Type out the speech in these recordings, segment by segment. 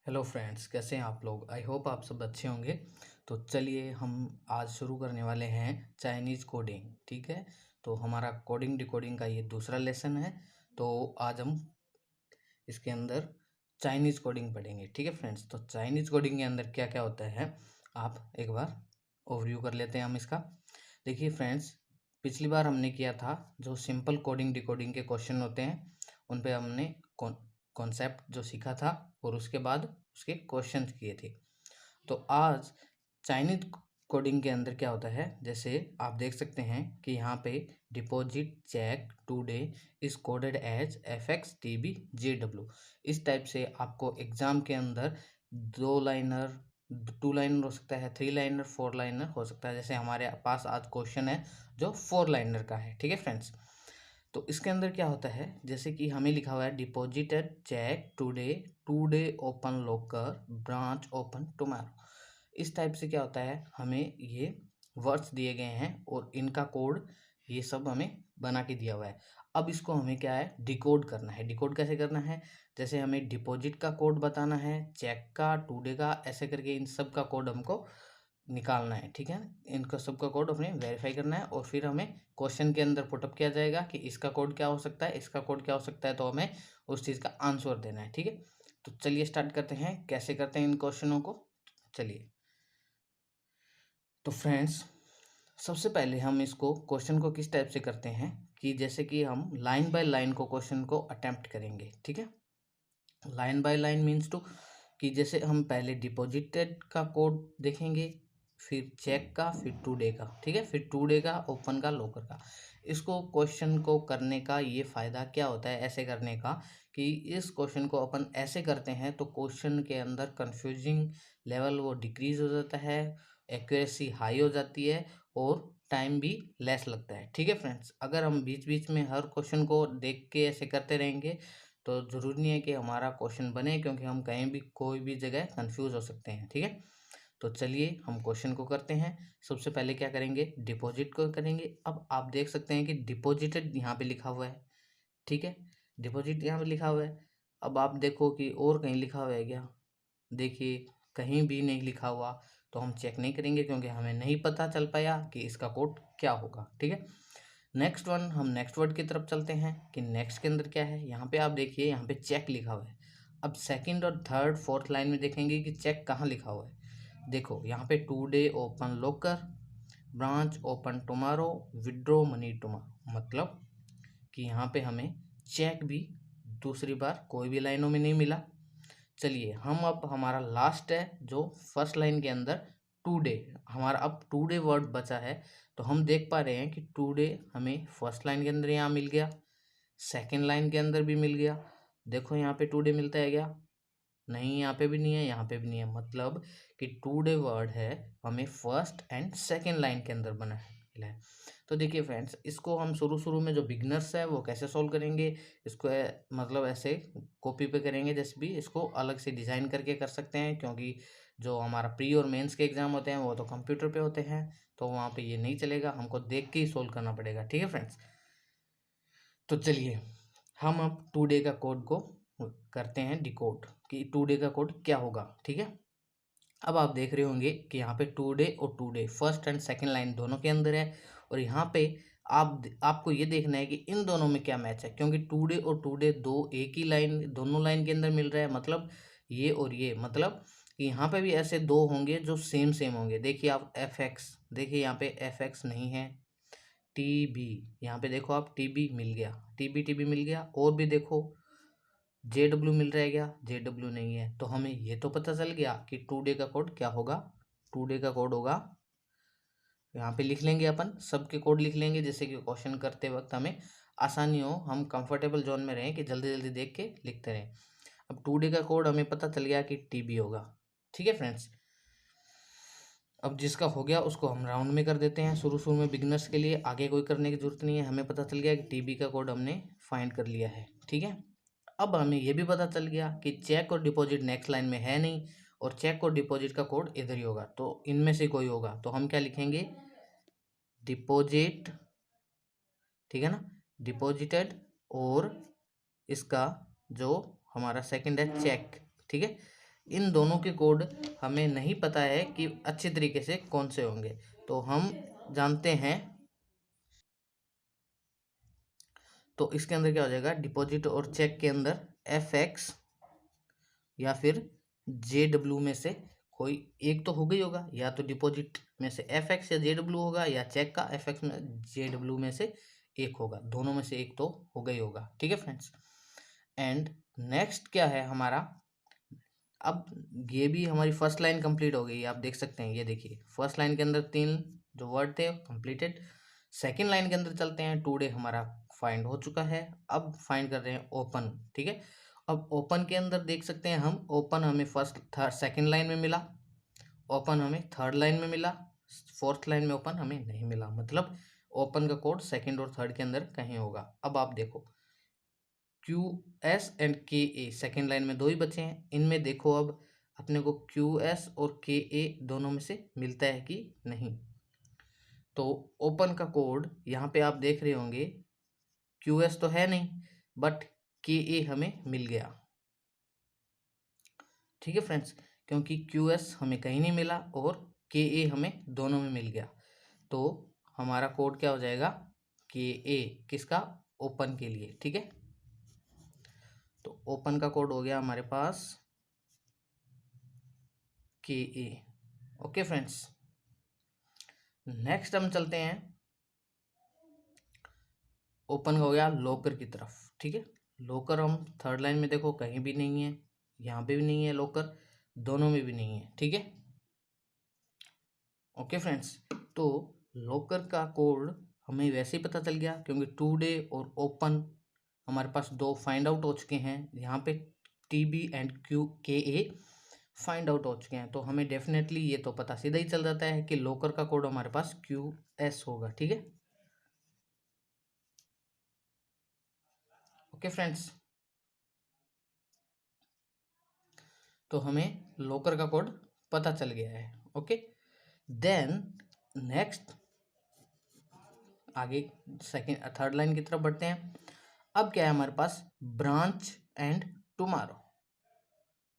Hello friends, कैसे हैं आप लोग। आई होप आप सब अच्छे होंगे। तो चलिए हम आज शुरू करने वाले हैं चाइनीज़ कोडिंग। ठीक है, तो हमारा कोडिंग डिकोडिंग का ये दूसरा लेसन है। तो आज हम इसके अंदर चाइनीज़ कोडिंग पढ़ेंगे। ठीक है फ्रेंड्स, तो चाइनीज़ कोडिंग के अंदर क्या क्या होता है आप एक बार ओवरव्यू कर लेते हैं हम इसका। देखिए फ्रेंड्स, पिछली बार हमने किया था जो सिंपल कोडिंग डिकोडिंग के क्वेश्चन होते हैं उन पे हमने कॉन्सेप्ट जो सीखा था और उसके बाद उसके क्वेश्चंस किए थे। तो आज चाइनीज कोडिंग के अंदर क्या होता है, जैसे आप देख सकते हैं कि यहाँ पे deposit cheque today is coded as FXTBJW। इस टाइप से आपको एग्जाम के अंदर 2 लाइनर, 2 लाइनर हो सकता है, 3 लाइनर, 4 लाइनर हो सकता है। जैसे हमारे पास आज क्वेश्चन है जो 4 लाइनर का है। ठीक है फ्रेंड्स, तो इसके अंदर क्या होता है, जैसे कि हमें लिखा हुआ है deposited cheque today, today open locker, branch open tomorrow. इस टाइप से क्या होता है, हमें ये वर्ड्स दिए गए हैं और इनका कोड ये सब हमें बना के दिया हुआ है। अब इसको हमें क्या है, डिकोड करना है। डिकोड कैसे करना है, जैसे हमें डिपॉजिट का कोड बताना है, चेक का, टुडे का, ऐसे करके इन सब का कोड हमको निकालना है। ठीक है, इनका सबका कोड अपने वेरीफाई करना है और फिर हमें क्वेश्चन के अंदर पुटअप किया जाएगा कि इसका कोड क्या हो सकता है, इसका कोड क्या हो सकता है, तो हमें उस चीज़ का आंसर देना है। ठीक है, तो चलिए स्टार्ट करते हैं कैसे करते हैं इन क्वेश्चनों को। चलिए, तो फ्रेंड्स सबसे पहले हम इसको क्वेश्चन को किस टाइप से करते हैं कि जैसे कि हम लाइन बाय लाइन को क्वेश्चन को अटेम्प्ट करेंगे। ठीक है, line by line means to कि जैसे हम पहले डिपॉजिटेड का कोड देखेंगे, फिर चेक का, फिर टुडे का। ठीक है, फिर टुडे का, ओपन का, लॉकर का। इसको क्वेश्चन को करने का ये फ़ायदा क्या होता है ऐसे करने का, कि इस क्वेश्चन को अपन ऐसे करते हैं तो क्वेश्चन के अंदर कंफ्यूजिंग लेवल वो डिक्रीज हो जाता है, एक्यूरेसी हाई हो जाती है और टाइम भी लेस लगता है। ठीक है फ्रेंड्स, अगर हम बीच बीच में हर क्वेश्चन को देख के ऐसे करते रहेंगे तो ज़रूरी नहीं है कि हमारा क्वेश्चन बने, क्योंकि हम कहीं भी कोई भी जगह कंफ्यूज हो सकते हैं। ठीक है, तो चलिए हम क्वेश्चन को करते हैं। सबसे पहले क्या करेंगे, डिपॉजिट को करेंगे। अब आप देख सकते हैं कि डिपॉजिटेड यहाँ पे लिखा हुआ है। ठीक है, डिपॉजिट यहाँ पे लिखा हुआ है। अब आप देखो कि और कहीं लिखा हुआ है क्या, देखिए कहीं भी नहीं लिखा हुआ, तो हम चेक नहीं करेंगे क्योंकि हमें नहीं पता चल पाया कि इसका कोड क्या होगा। ठीक है, नेक्स्ट वन, हम नेक्स्ट वर्ड की तरफ चलते हैं कि नेक्स्ट के अंदर क्या है। यहाँ पे आप देखिए, यहाँ पे चेक लिखा हुआ है। अब सेकंड और थर्ड फोर्थ लाइन में देखेंगे कि चेक कहाँ लिखा हुआ है। देखो यहाँ पे today open locker, branch open tomorrow, withdraw money tomorrow. मतलब कि यहाँ पे हमें चेक भी दूसरी बार कोई भी लाइनों में नहीं मिला। चलिए हम अब हमारा लास्ट है जो फर्स्ट लाइन के अंदर टुडे, हमारा अब टुडे वर्ड बचा है। तो हम देख पा रहे हैं कि टुडे हमें फर्स्ट लाइन के अंदर यहाँ मिल गया, सेकंड लाइन के अंदर भी मिल गया। देखो यहाँ पे टुडे मिलता है क्या, नहीं, यहाँ पे भी नहीं है, यहाँ पे भी नहीं है। मतलब कि टुडे वर्ड है हमें फर्स्ट एंड सेकंड लाइन के अंदर बना है, मिला है। तो देखिए फ्रेंड्स, इसको हम शुरू शुरू में जो बिगनर्स है वो कैसे सॉल्व करेंगे, इसको मतलब ऐसे कॉपी पे करेंगे। जैसे भी इसको अलग से डिज़ाइन करके कर सकते हैं, क्योंकि जो हमारा प्री और मेंस के एग्ज़ाम होते हैं वो तो कंप्यूटर पे होते हैं, तो वहाँ पे ये नहीं चलेगा, हमको देख के ही सोल्व करना पड़ेगा। ठीक है फ्रेंड्स, तो चलिए हम अब टुडे का कोड को करते हैं डिकोड कि टुडे का कोड क्या होगा। ठीक है, अब आप देख रहे होंगे कि यहाँ पे टुडे और today first and second line दोनों के अंदर है, और यहाँ पे आपको ये देखना है कि इन दोनों में क्या मैच है, क्योंकि टुडे और टुडे दो एक ही लाइन, दोनों लाइन के अंदर मिल रहा है। मतलब ये और ये, मतलब कि यहाँ पे भी ऐसे दो होंगे जो सेम सेम होंगे। देखिए आप FX, देखिए यहाँ पे FX नहीं है, TB, यहाँ पे देखो आप TB मिल गया, TB मिल गया। और भी देखो JW मिल रहा है क्या, JW नहीं है। तो हमें ये तो पता चल गया कि टुडे का कोड क्या होगा। टुडे का कोड होगा, यहाँ पे लिख लेंगे, अपन सबके कोड लिख लेंगे, जैसे कि क्वेश्चन करते वक्त हमें आसानी हो, हम कंफर्टेबल जोन में रहें कि जल्दी जल्दी देख के लिखते रहें। अब टुडे का कोड हमें पता चल गया कि TB होगा। ठीक है फ्रेंड्स, अब जिसका हो गया उसको हम राउंड में कर देते हैं। शुरू शुरू में बिगनर्स के लिए आगे कोई करने की जरूरत नहीं है, हमें पता चल गया कि TB का कोड हमने फाइंड कर लिया है। ठीक है, अब हमें यह भी पता चल गया कि चेक और डिपॉजिट नेक्स्ट लाइन में है नहीं, और चेक और डिपॉजिट का कोड इधर ही होगा, तो इनमें से कोई होगा। तो हम क्या लिखेंगे, डिपॉजिट। ठीक है ना, डिपॉजिटेड, और इसका जो हमारा सेकंड है चेक। ठीक है, इन दोनों के कोड हमें नहीं पता है कि अच्छे तरीके से कौन से होंगे, तो हम जानते हैं, तो इसके अंदर क्या हो जाएगा, डिपॉजिट और चेक के अंदर FX या फिर JW में से कोई एक तो हो गई होगा, या तो डिपॉजिट में से FX या JW होगा, या चेक का FX में JW में से एक होगा, दोनों में से एक तो हो गई होगा। ठीक है फ्रेंड्स। एंड नेक्स्ट क्या है हमारा, अब ये भी हमारी फर्स्ट लाइन कंप्लीट हो गई, आप देख सकते हैं, ये देखिए फर्स्ट लाइन के अंदर 3 जो वर्ड थे कंप्लीटेड। सेकेंड लाइन के अंदर चलते हैं, टुडे हमारा फाइंड हो चुका है, अब फाइंड कर रहे हैं ओपन। ठीक है, अब ओपन के अंदर देख सकते हैं हम, ओपन हमें सेकेंड लाइन में मिला, ओपन हमें थर्ड लाइन में मिला, फोर्थ लाइन में ओपन हमें नहीं मिला, मतलब ओपन का कोड सेकेंड और थर्ड के अंदर कहीं होगा। अब आप देखो QS and KA second line में दो ही बचे हैं, इनमें देखो अब अपने को QS और KA दोनों में से मिलता है कि नहीं। तो ओपन का कोड यहाँ पे आप देख रहे होंगे, QS तो है नहीं बट KA हमें मिल गया। ठीक है फ्रेंड्स, क्योंकि QS हमें कहीं नहीं मिला और KA हमें दोनों में मिल गया, तो हमारा कोड क्या हो जाएगा, KA, किसका, ओपन के लिए। ठीक है, तो ओपन का कोड हो गया हमारे पास KA। ओके फ्रेंड्स, नेक्स्ट हम चलते हैं, ओपन हो गया लॉकर की तरफ। ठीक है, लॉकर हम थर्ड लाइन में देखो कहीं भी नहीं है, यहाँ पे भी नहीं है लॉकर, दोनों में भी नहीं है। ठीक है, ओके फ्रेंड्स, तो लॉकर का कोड हमें वैसे ही पता चल गया, क्योंकि टुडे और ओपन हमारे पास दो फाइंड आउट हो चुके हैं, यहाँ पे TB and KA find out हो चुके हैं, तो हमें डेफिनेटली ये तो पता सीधा ही चल जाता है कि लॉकर का कोड हमारे पास QS होगा। ठीक है, ओके फ्रेंड्स, तो हमें लॉकर का कोड पता चल गया है। ओके, देन नेक्स्ट आगे सेकेंड थर्ड लाइन की तरफ बढ़ते हैं। अब क्या है हमारे पास, branch and tomorrow.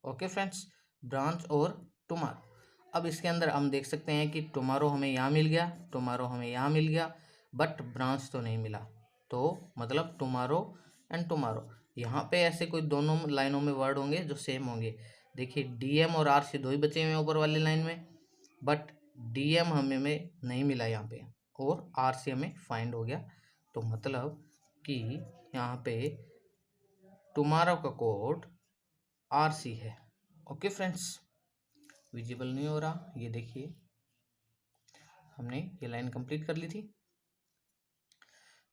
Okay friends, branch और टुमारो। अब इसके अंदर हम देख सकते हैं कि टुमारो हमें यहाँ मिल गया, टुमारो हमें यहाँ मिल गया, बट ब्रांच तो नहीं मिला, तो मतलब टुमारो एंड टुमारो, यहाँ पे ऐसे कोई दोनों लाइनों में वर्ड होंगे जो सेम होंगे। देखिए DM और RC दो ही बचे हुए हैं ऊपर वाली लाइन में, बट DM हमें में नहीं मिला यहाँ पे, और RC हमें फाइंड हो गया, तो मतलब कि यहाँ पे टुमारो का कोड RC है। ओके फ्रेंड्स, विजिबल नहीं हो रहा, ये देखिए हमने ये लाइन कंप्लीट कर ली थी,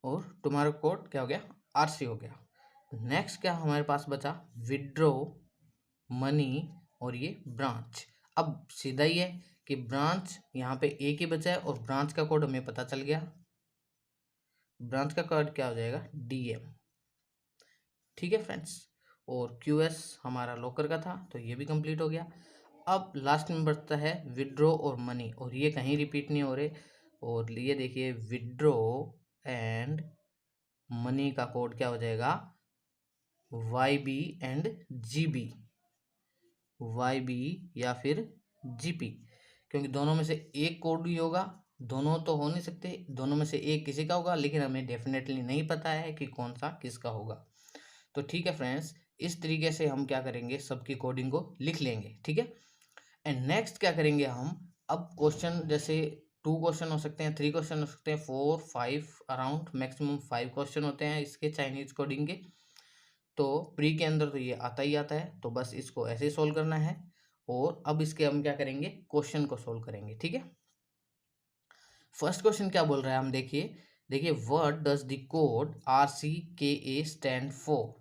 और टुमारो कोड क्या हो गया, RC हो गया। नेक्स्ट क्या हमारे पास बचा, विड्रॉ, मनी और ये ब्रांच। अब सीधा ही है कि ब्रांच यहाँ पे एक ही बचा है, और ब्रांच का कोड हमें पता चल गया, ब्रांच का कोड क्या हो जाएगा, DM। ठीक है फ्रेंड्स, और QS हमारा लॉकर का था, तो ये भी कंप्लीट हो गया। अब लास्ट में बचता है विड्रॉ और मनी, और ये कहीं रिपीट नहीं हो रहे, और ये देखिए विड्रॉ एंड मनी का कोड क्या हो जाएगा, YB एंड GB, YB या फिर GP, क्योंकि दोनों में से एक कोड ही होगा, दोनों तो हो नहीं सकते, दोनों में से एक किसी का होगा, लेकिन हमें डेफिनेटली नहीं पता है कि कौन सा किसका होगा। तो ठीक है फ्रेंड्स, इस तरीके से हम क्या करेंगे, सबकी कोडिंग को लिख लेंगे। ठीक है, एंड नेक्स्ट क्या करेंगे हम, अब क्वेश्चन जैसे 2 क्वेश्चन हो सकते हैं, 3 क्वेश्चन हो सकते हैं, 4 5 अराउंड मैक्सिमम 5 क्वेश्चन होते हैं इसके चाइनीज कोडिंग के, तो प्री के अंदर तो ये आता ही आता है, तो बस इसको ऐसे ही सोल्व करना है, और अब इसके हम क्या करेंगे, क्वेश्चन को सोल्व करेंगे। ठीक है, फर्स्ट क्वेश्चन क्या बोल रहा है, हम देखिए देखिए what does the code RCKA stand for.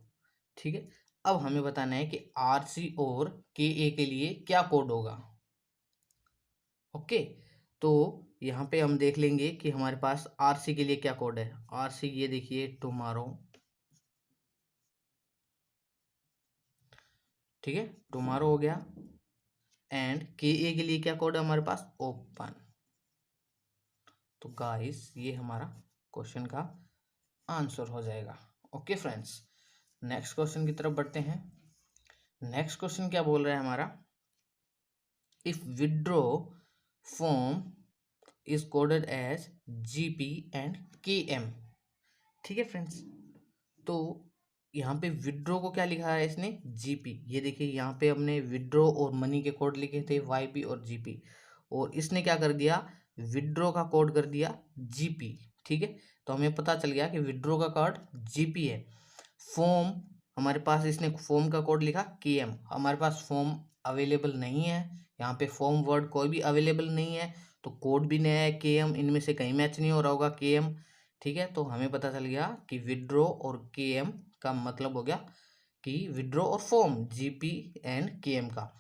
ठीक है, अब हमें बताना है कि RC और KA के लिए क्या कोड होगा। ओके, तो यहाँ पे हम देख लेंगे कि हमारे पास RC के लिए क्या कोड है। RC ये देखिए टुमारो, ठीक है, टुमारो हो गया, एंड KA के लिए क्या कोड है हमारे पास, ओपन। तो गाइस ये हमारा क्वेश्चन का आंसर हो जाएगा। ओके फ्रेंड्स, नेक्स्ट क्वेश्चन की तरफ बढ़ते हैं। नेक्स्ट क्वेश्चन क्या बोल रहा है हमारा, if withdraw form is coded as GP and KM. ठीक है फ्रेंड्स, तो यहाँ पे विड्रॉ को क्या लिखा है इसने, जीपी। ये देखिए यहाँ पे हमने विड्रॉ और मनी के कोड लिखे थे वाईपी और जीपी, और इसने क्या कर दिया, विड्रॉ का कोड कर दिया जीपी। ठीक है, तो हमें पता चल गया कि विड्रॉ का कोड जीपी है। फॉर्म, हमारे पास इसने फॉर्म का कोड लिखा केएम। हमारे पास फॉर्म अवेलेबल नहीं है, यहाँ पे फॉर्म वर्ड कोई भी अवेलेबल नहीं है, तो कोड भी नया है केएम, इनमें से कहीं मैच नहीं हो रहा होगा केएम। ठीक है, तो हमें पता चल गया कि विड्रॉ और केएम का मतलब हो गया कि विड्रॉ और फॉर्म जीपी एंड केएम का।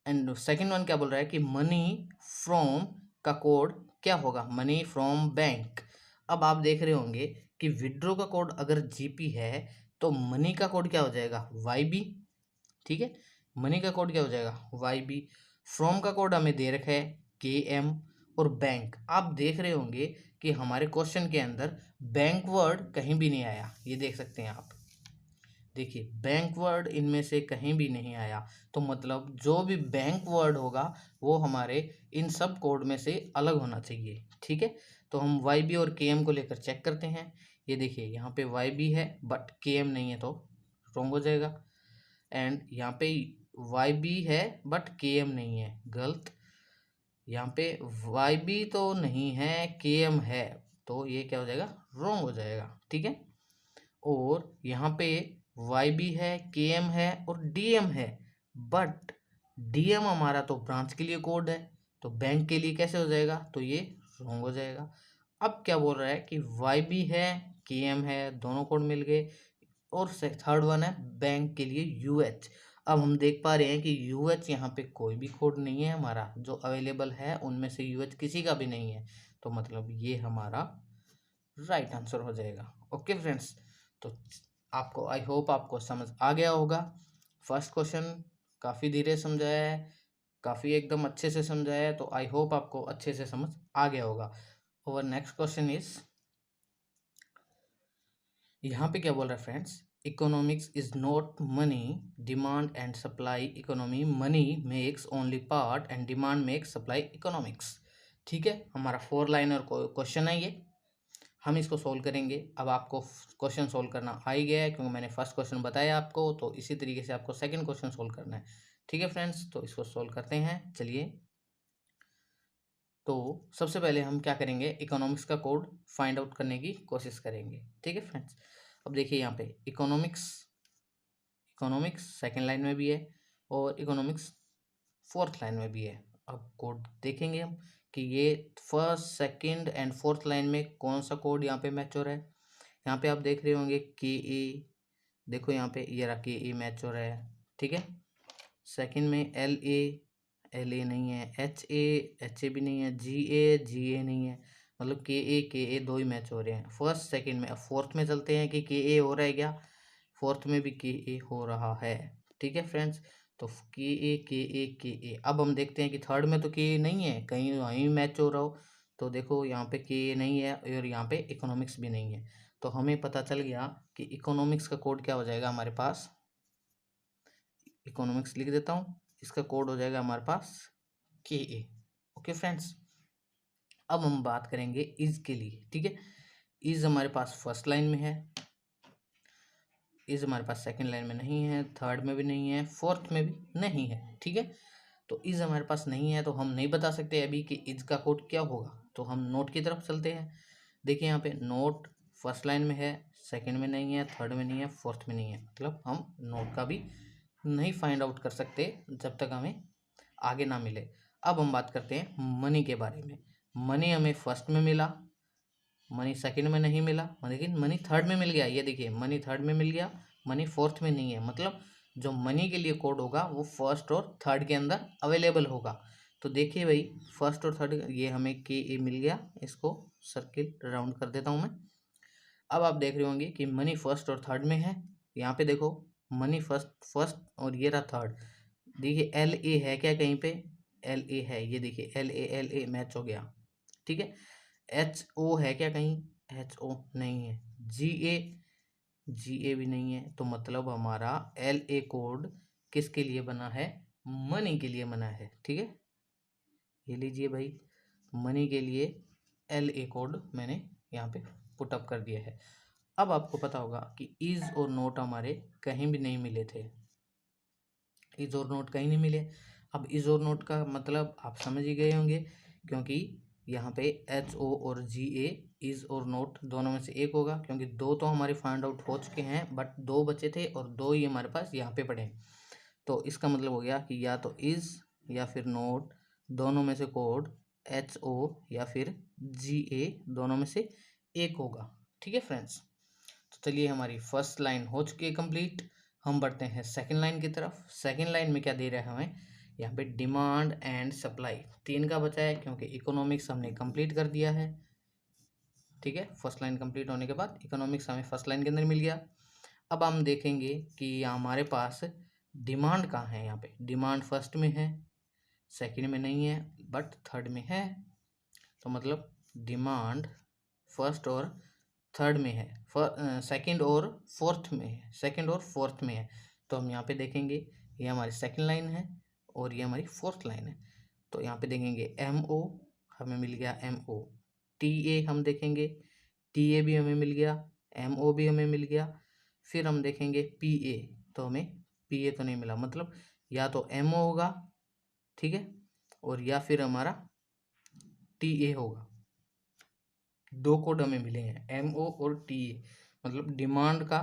एंड सेकंड वन क्या बोल रहा है कि मनी फ्रॉम का कोड क्या होगा, मनी फ्रॉम बैंक। अब आप देख रहे होंगे कि विड्रॉ का कोड अगर जीपी है तो मनी का कोड क्या हो जाएगा, वाईबी। ठीक है, मनी का कोड क्या हो जाएगा, वाईबी। फ्रॉम का कोड हमें दे रखा है केएम, और बैंक, आप देख रहे होंगे कि हमारे क्वेश्चन के अंदर बैंक वर्ड कहीं भी नहीं आया, ये देख सकते हैं आप। देखिए बैंक वर्ड इनमें से कहीं भी नहीं आया, तो मतलब जो भी बैंक वर्ड होगा वो हमारे इन सब कोड में से अलग होना चाहिए। ठीक है, तो हम वाई बी और के एम को लेकर चेक करते हैं। ये देखिए यहाँ पे वाई बी है बट के एम नहीं है, तो रॉन्ग हो जाएगा। एंड यहाँ पे वाई बी है बट के एम नहीं है, गलत। यहाँ पे वाई बी तो नहीं है, के एम है, तो ये क्या हो जाएगा, रॉन्ग हो जाएगा। ठीक है, और यहाँ पे वाई बी है, के एम है और डी एम है, बट डी एम हमारा तो ब्रांच के लिए कोड है, तो बैंक के लिए कैसे हो जाएगा, तो ये रॉन्ग हो जाएगा। अब क्या बोल रहा है कि वाई बी है, के एम है, दोनों कोड मिल गए, और थर्ड वन है बैंक के लिए यू एच। अब हम देख पा रहे हैं कि यू एच यहाँ पे कोई भी कोड नहीं है, हमारा जो अवेलेबल है उनमें से यू एच किसी का भी नहीं है, तो मतलब ये हमारा राइट आंसर हो जाएगा। ओके फ्रेंड्स, तो आपको आई होप आपको समझ आ गया होगा। फर्स्ट क्वेश्चन काफ़ी धीरे समझाया है, काफ़ी एकदम अच्छे से समझाया है, तो आई होप आपको अच्छे से समझ आ गया होगा। और नेक्स्ट क्वेश्चन इज, यहाँ पे क्या बोल रहा है friends, economics is not money, demand and supply economy, money makes only part and demand makes supply economics. ठीक है, हमारा 4 लाइनर क्वेश्चन है ये, हम इसको सोल्व करेंगे। अब आपको क्वेश्चन सोल्व करना आ ही गया है क्योंकि मैंने फर्स्ट क्वेश्चन बताया आपको, तो इसी तरीके से आपको सेकंड क्वेश्चन सोल्व करना है। ठीक है फ्रेंड्स, तो इसको सोल्व करते हैं, चलिए। तो सबसे पहले हम क्या करेंगे, इकोनॉमिक्स का कोड फाइंड आउट करने की कोशिश करेंगे। ठीक है फ्रेंड्स, अब देखिए यहाँ पे इकोनॉमिक्स, इकोनॉमिक्स सेकेंड लाइन में भी है और इकोनॉमिक्स फोर्थ लाइन में भी है। अब कोड देखेंगे हम कि ये first second and fourth line में कौन सा कोड यहाँ पे मैच हो रहा है। यहाँ पे आप देख रहे होंगे के ए, देखो यहाँ पे ये रहा के ए मैच हो रहा है। ठीक है, सेकंड में एल ए नहीं है, एच ए भी नहीं है, जी ए नहीं है, मतलब के ए दो ही मैच हो रहे हैं फर्स्ट सेकंड में। अब फोर्थ में चलते हैं कि के ए हो रहा है क्या, फोर्थ में भी के ए हो रहा है। ठीक है फ्रेंड्स, तो के ए अब हम देखते हैं कि थर्ड में तो के ए नहीं है, कहीं वहीं मैच हो रहा हो, तो देखो यहाँ पे के ए नहीं है और यहाँ पे इकोनॉमिक्स भी नहीं है, तो हमें पता चल गया कि इकोनॉमिक्स का कोड क्या हो जाएगा हमारे पास, इकोनॉमिक्स लिख देता हूँ, इसका कोड हो जाएगा हमारे पास के ए। ओके फ्रेंड्स, अब हम बात करेंगे इज के लिए। ठीक है, इज हमारे पास फर्स्ट लाइन में है, इज हमारे पास सेकंड लाइन में नहीं है, थर्ड में भी नहीं है, फोर्थ में भी नहीं है। ठीक है, तो इज हमारे पास नहीं है, तो हम नहीं बता सकते अभी कि इज का कोड क्या होगा, तो हम नोट की तरफ चलते हैं। देखिए यहाँ पे नोट फर्स्ट लाइन में है, सेकंड में नहीं है, थर्ड में नहीं है, फोर्थ में नहीं है, मतलब हम नोट का भी नहीं फाइंड आउट कर सकते जब तक हमें आगे ना मिले। अब हम बात करते हैं मनी के बारे में। मनी हमें फर्स्ट में मिला, मनी सेकंड में नहीं मिला, लेकिन मनी थर्ड में मिल गया। ये देखिए मनी थर्ड में मिल गया, मनी फोर्थ में नहीं है, मतलब जो मनी के लिए कोड होगा वो फर्स्ट और थर्ड के अंदर अवेलेबल होगा। तो देखिए भाई फर्स्ट और थर्ड, ये हमें के ए मिल गया, इसको सर्किल राउंड कर देता हूँ मैं। अब आप देख रहे होंगे कि मनी फर्स्ट और थर्ड में है, यहाँ पे देखो मनी फर्स्ट फर्स्ट और ये रहा थर्ड। देखिए एल ए है क्या कहीं पे, एल ए है, ये देखिए एल ए मैच हो गया। ठीक है, एच ओ है क्या कहीं, एच ओ नहीं है, जी ए भी नहीं है, तो मतलब हमारा एल ए कोड किसके लिए बना है, मनी के लिए बना है। ठीक है, ये लीजिए भाई, मनी के लिए LA कोड मैंने यहाँ पे पुटअप कर दिया है। अब आपको पता होगा कि इज और नोट हमारे कहीं भी नहीं मिले थे, इज और नोट कहीं नहीं मिले। अब इज और नोट का मतलब आप समझ ही गए होंगे, क्योंकि यहाँ पे HO और GA इज और नोट दोनों में से एक होगा, क्योंकि दो तो हमारे फाइंड आउट हो चुके हैं बट दो बचे थे और दो ही हमारे पास यहाँ पे पड़े हैं। तो इसका मतलब हो गया कि या तो इज या फिर नोट, दोनों में से कोड HO या फिर GA दोनों में से एक होगा। ठीक है फ्रेंड्स, तो चलिए हमारी फर्स्ट लाइन हो चुकी है कंप्लीट। हम बढ़ते हैं सेकंड लाइन की तरफ। सेकंड लाइन में क्या दे रहा है हमें, यहाँ पे डिमांड एंड सप्लाई 3 का बचा है, क्योंकि इकोनॉमिक्स हमने कंप्लीट कर दिया है। ठीक है, फर्स्ट लाइन कंप्लीट होने के बाद इकोनॉमिक्स हमें फर्स्ट लाइन के अंदर मिल गया। अब हम देखेंगे कि हमारे पास डिमांड कहाँ है। यहाँ पे डिमांड फर्स्ट में है, सेकंड में नहीं है बट थर्ड में है। तो मतलब डिमांड फर्स्ट और थर्ड में है, सेकंड और फोर्थ में है, सेकंड और फोर्थ में है। तो हम यहाँ पे देखेंगे, ये हमारी सेकंड लाइन है और ये हमारी फोर्थ लाइन है। तो यहाँ पे देखेंगे MO हमें मिल गया, MO। TA हम देखेंगे, TA भी हमें मिल गया, MO भी हमें मिल गया। फिर हम देखेंगे PA, तो हमें PA तो नहीं मिला, मतलब या तो MO होगा, ठीक है, और या फिर हमारा TA होगा। दो कोड हमें मिले हैं, MO और TA, मतलब डिमांड का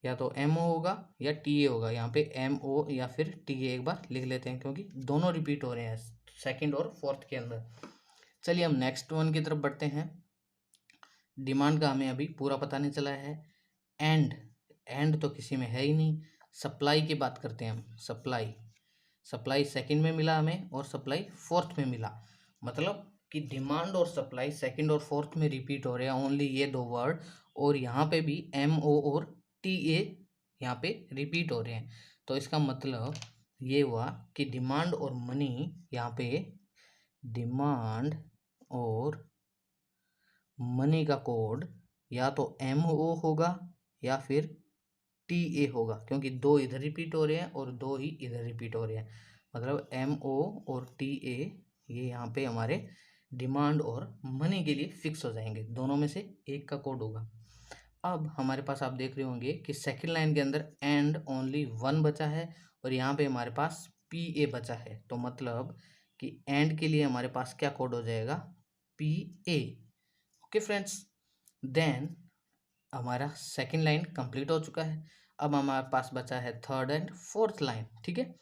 या तो MO होगा या TA होगा। यहाँ पे MO या फिर TA एक बार लिख लेते हैं, क्योंकि दोनों रिपीट हो रहे हैं सेकंड और फोर्थ के अंदर। चलिए हम नेक्स्ट वन की तरफ बढ़ते हैं। डिमांड का हमें अभी पूरा पता नहीं चला है, एंड तो किसी में है ही नहीं। सप्लाई की बात करते हैं हम, सप्लाई सेकंड में मिला हमें और सप्लाई फोर्थ में मिला, मतलब कि डिमांड और सप्लाई सेकंड और फोर्थ में रिपीट हो रहे हैं, ओनली ये दो वर्ड। और यहाँ पे भी MO और TA यहाँ पे रिपीट हो रहे हैं। तो इसका मतलब ये हुआ कि डिमांड और मनी, यहाँ पे डिमांड और मनी का कोड या तो MO होगा या फिर TA होगा, क्योंकि दो इधर रिपीट हो रहे हैं और दो ही इधर रिपीट हो रहे हैं। मतलब MO और TA ये यहाँ पे हमारे डिमांड और मनी के लिए फिक्स हो जाएंगे, दोनों में से एक का कोड होगा। अब हमारे पास आप देख रहे होंगे कि सेकंड लाइन के अंदर एंड ओनली 1 बचा है और यहाँ पे हमारे पास PA बचा है। तो मतलब कि एंड के लिए हमारे पास क्या कोड हो जाएगा, PA। ओके फ्रेंड्स, देन हमारा सेकंड लाइन कंप्लीट हो चुका है। अब हमारे पास बचा है थर्ड एंड फोर्थ लाइन। ठीक है,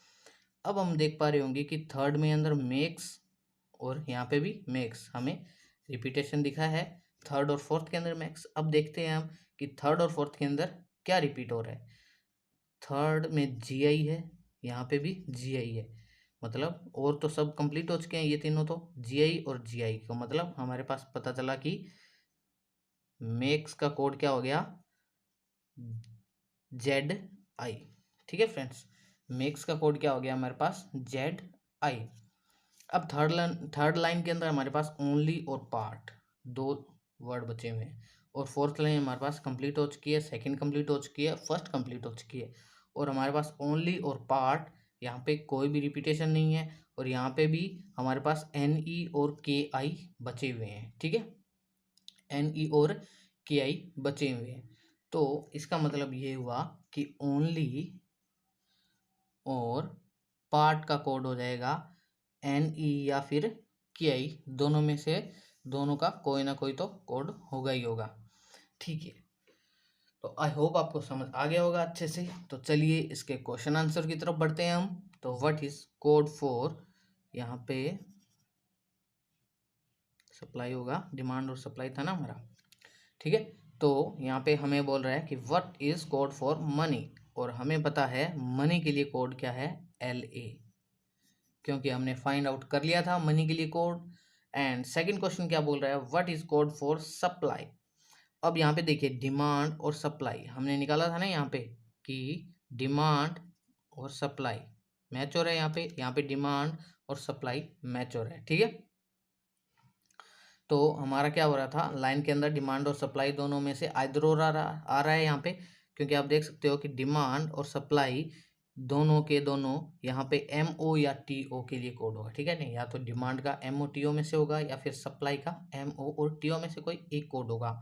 अब हम देख पा रहे होंगे कि थर्ड में अंदर मेक्स और यहाँ पे भी मेक्स, हमें रिपीटेशन दिखा है थर्ड और फोर्थ के अंदर मैक्स। अब देखते हैं हम कि थर्ड और फोर्थ के अंदर क्या रिपीट हो रहा है। थर्ड में GI है, यहाँ पे भी GI है, मतलब और तो सब कंप्लीट हो चुके हैं ये तीनों, तो GI और GI का मतलब हमारे पास पता चला कि मेक्स का कोड क्या हो गया, ZI। ठीक है फ्रेंड्स, मेक्स का कोड क्या हो गया हमारे पास, ZI। अब थर्ड लाइन के अंदर हमारे पास ओनली और पार्ट दो वर्ड बचे हुए हैं, और फोर्थ लाइन हमारे पास कंप्लीट हो चुकी है, सेकंड कंप्लीट हो चुकी है, फर्स्ट कंप्लीट हो चुकी है, और हमारे पास ओनली और पार्ट, यहाँ पे कोई भी रिपीटेशन नहीं है, और यहाँ पे भी हमारे पास NE और KI बचे हुए हैं। ठीक है, NE और KI बचे हुए हैं। तो इसका मतलब ये हुआ कि ओनली और पार्ट का कोड हो जाएगा NE या फिर KI, दोनों में से दोनों का कोई ना कोई तो कोड होगा ही होगा। ठीक है, तो आई होप आपको समझ आ गया होगा अच्छे से। तो चलिए इसके क्वेश्चन आंसर की तरफ बढ़ते हैं हम। तो व्हाट इज कोड फॉर, यहाँ पे सप्लाई होगा, डिमांड और सप्लाई था ना हमारा। ठीक है, तो यहाँ पे हमें बोल रहा है कि what is code for money, और हमें पता है मनी के लिए कोड क्या है, LA, क्योंकि हमने फाइंड आउट कर लिया था मनी के लिए कोड। एंड सेकंड क्वेश्चन क्या बोल रहा है, what is code for supply. अब यहाँ पे देखिए डिमांड और सप्लाई हमने निकाला था ना यहाँ पे, कि डिमांड और सप्लाई मैच हो रहा है, यहाँ पे डिमांड और सप्लाई मैच हो रहा है। ठीक है, तो हमारा क्या हो रहा था, लाइन के अंदर डिमांड और सप्लाई दोनों में से आइदर और आ रहा है यहाँ पे, क्योंकि आप देख सकते हो कि डिमांड और सप्लाई दोनों के दोनों यहाँ पे MO या TO के लिए कोड होगा, ठीक है नहीं, या तो डिमांड का MO TO में से होगा या फिर सप्लाई का MO और TO में से कोई एक कोड होगा।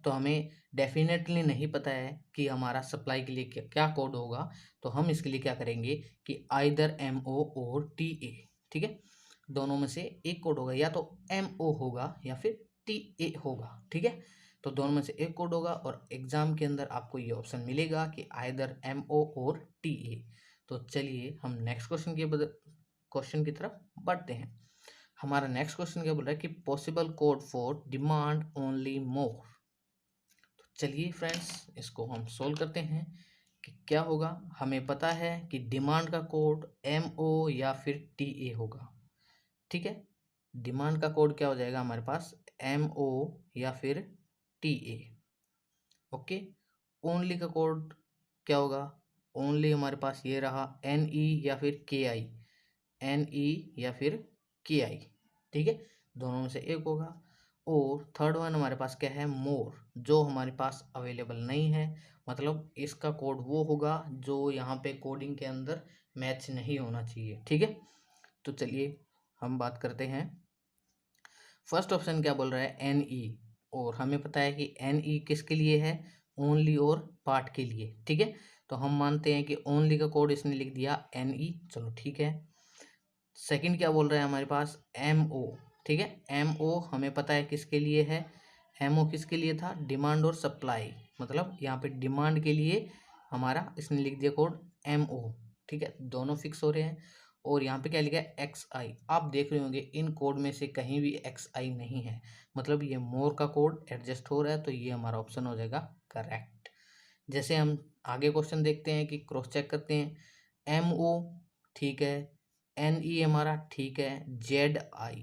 तो हमें डेफिनेटली नहीं पता है कि हमारा सप्लाई के लिए क्या कोड होगा, तो हम इसके लिए क्या करेंगे कि आइदर MO और TA, ठीक है, दोनों में से एक कोड होगा, या तो MO होगा या फिर TA होगा, ठीक है। तो दोनों में से एक कोड होगा और एग्जाम के अंदर आपको ये ऑप्शन मिलेगा कि आइदर MO और TA। तो चलिए हम नेक्स्ट क्वेश्चन की तरफ बढ़ते हैं। हमारा नेक्स्ट क्वेश्चन क्या बोल रहा है कि possible code for demand only मोर। तो चलिए फ्रेंड्स इसको हम सोल्व करते हैं कि क्या होगा। हमें पता है कि डिमांड का कोड MO या फिर TA होगा, ठीक है। डिमांड का कोड क्या हो जाएगा हमारे पास, MO या फिर TA, ओके। ओनली का कोड क्या होगा, ओनली हमारे पास ये रहा NE या फिर KI, NE या फिर KI, ठीक है, दोनों में से एक होगा। और थर्ड वन हमारे पास क्या है, मोर, जो हमारे पास अवेलेबल नहीं है, मतलब इसका कोड वो होगा जो यहाँ पे कोडिंग के अंदर मैच नहीं होना चाहिए, ठीक है। तो चलिए हम बात करते हैं। फर्स्ट ऑप्शन क्या बोल रहा है, NE, और हमें पता है कि NE किसके लिए है, ओनली और पार्ट के लिए, ठीक है। तो हम मानते हैं कि ओनली का कोड इसने लिख दिया NE, चलो ठीक है। सेकंड क्या बोल रहा है हमारे पास, MO, ठीक है। MO हमें पता है किसके लिए है, MO किसके लिए था, डिमांड और सप्लाई, मतलब यहाँ पे डिमांड के लिए हमारा इसने लिख दिया कोड MO, ठीक है, दोनों फिक्स हो रहे हैं। और यहाँ पे क्या लिखा है, XI, आप देख रहे होंगे इन कोड में से कहीं भी XI नहीं है, मतलब ये मोर का कोड एडजस्ट हो रहा है, तो ये हमारा ऑप्शन हो जाएगा करेक्ट। जैसे हम आगे क्वेश्चन देखते हैं कि क्रॉस चेक करते हैं, MO ठीक है, NE हमारा ठीक है, ZI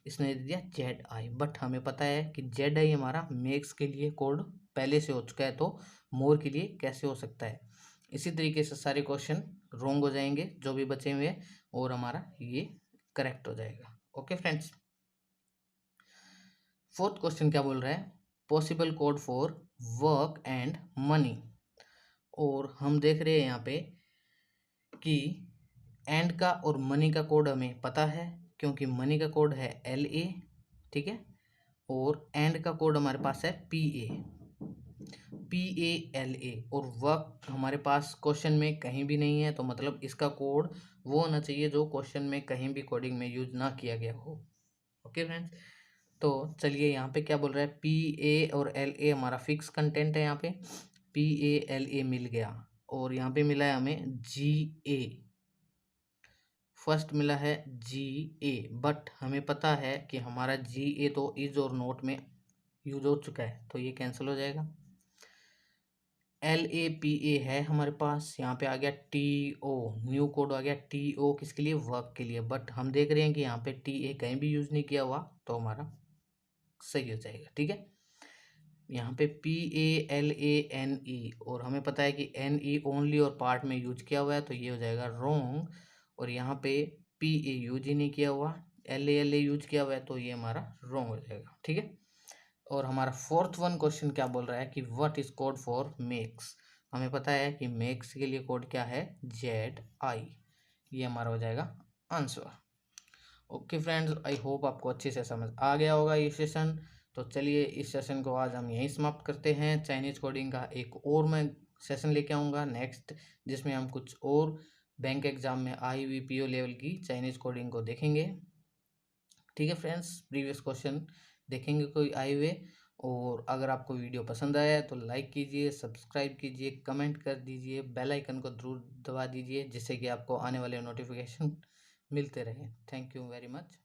इसने दे दिया ZI, बट हमें पता है कि ZI हमारा मेक्स के लिए कोड पहले से हो चुका है, तो मोर के लिए कैसे हो सकता है। इसी तरीके से सारे क्वेश्चन रोंग हो जाएंगे जो भी बचे हुए, और हमारा ये करेक्ट हो जाएगा। ओके फ्रेंड्स, फोर्थ क्वेश्चन क्या बोल रहा है, possible code for work and money. और हम देख रहे हैं यहाँ पे कि एंड का और मनी का कोड हमें पता है, क्योंकि मनी का कोड है LA, ठीक है, और एंड का कोड हमारे पास है PALA, और वर्क हमारे पास क्वेश्चन में कहीं भी नहीं है, तो मतलब इसका कोड वो होना चाहिए जो क्वेश्चन में कहीं भी कोडिंग में यूज ना किया गया हो। ओके फ्रेंड्स, तो चलिए यहाँ पे क्या बोल रहा है, PA और LA हमारा फिक्स कंटेंट है, यहाँ पे PALA मिल गया, और यहाँ पे मिला है हमें GA, फर्स्ट मिला है GA, बट हमें पता है कि हमारा GA तो इज और नोट में यूज हो चुका है, तो ये कैंसिल हो जाएगा। LAPA है हमारे पास, यहाँ पे आ गया TO, न्यू कोड आ गया TO किसके लिए, वर्क के लिए, बट हम देख रहे हैं कि यहाँ पे TA कहीं भी यूज नहीं किया हुआ, तो हमारा सही हो जाएगा, ठीक है। यहाँ पे PALANE, और हमें पता है कि NE ओनली और पार्ट में यूज किया हुआ है, तो ये हो जाएगा रोंग। और यहाँ पे PA यूज ही नहीं किया हुआ, LA यूज किया हुआ है, तो ये हमारा रोंग हो जाएगा, ठीक है। और हमारा फोर्थ वन क्वेश्चन क्या बोल रहा है कि what is code for makes. हमें पता है कि मेक्स के लिए कोड क्या है, ZI, ये हमारा हो जाएगा answer. Okay friends, I hope आपको अच्छे से समझ आ गया होगा ये सेशन। तो चलिए इस सेशन को आज हम यहीं समाप्त करते हैं। चाइनीज कोडिंग का एक और मैं सेशन लेके आऊँगा नेक्स्ट, जिसमें हम कुछ और बैंक एग्जाम में आई हुई PO लेवल की चाइनीज कोडिंग को देखेंगे, ठीक है फ्रेंड्स। प्रीवियस क्वेश्चन देखेंगे कोई आए हुए। और अगर आपको वीडियो पसंद आया है तो लाइक कीजिए, सब्सक्राइब कीजिए, कमेंट कर दीजिए, बेल आइकन को जरूर दबा दीजिए, जिससे कि आपको आने वाले नोटिफिकेशन मिलते रहें। Thank you very much.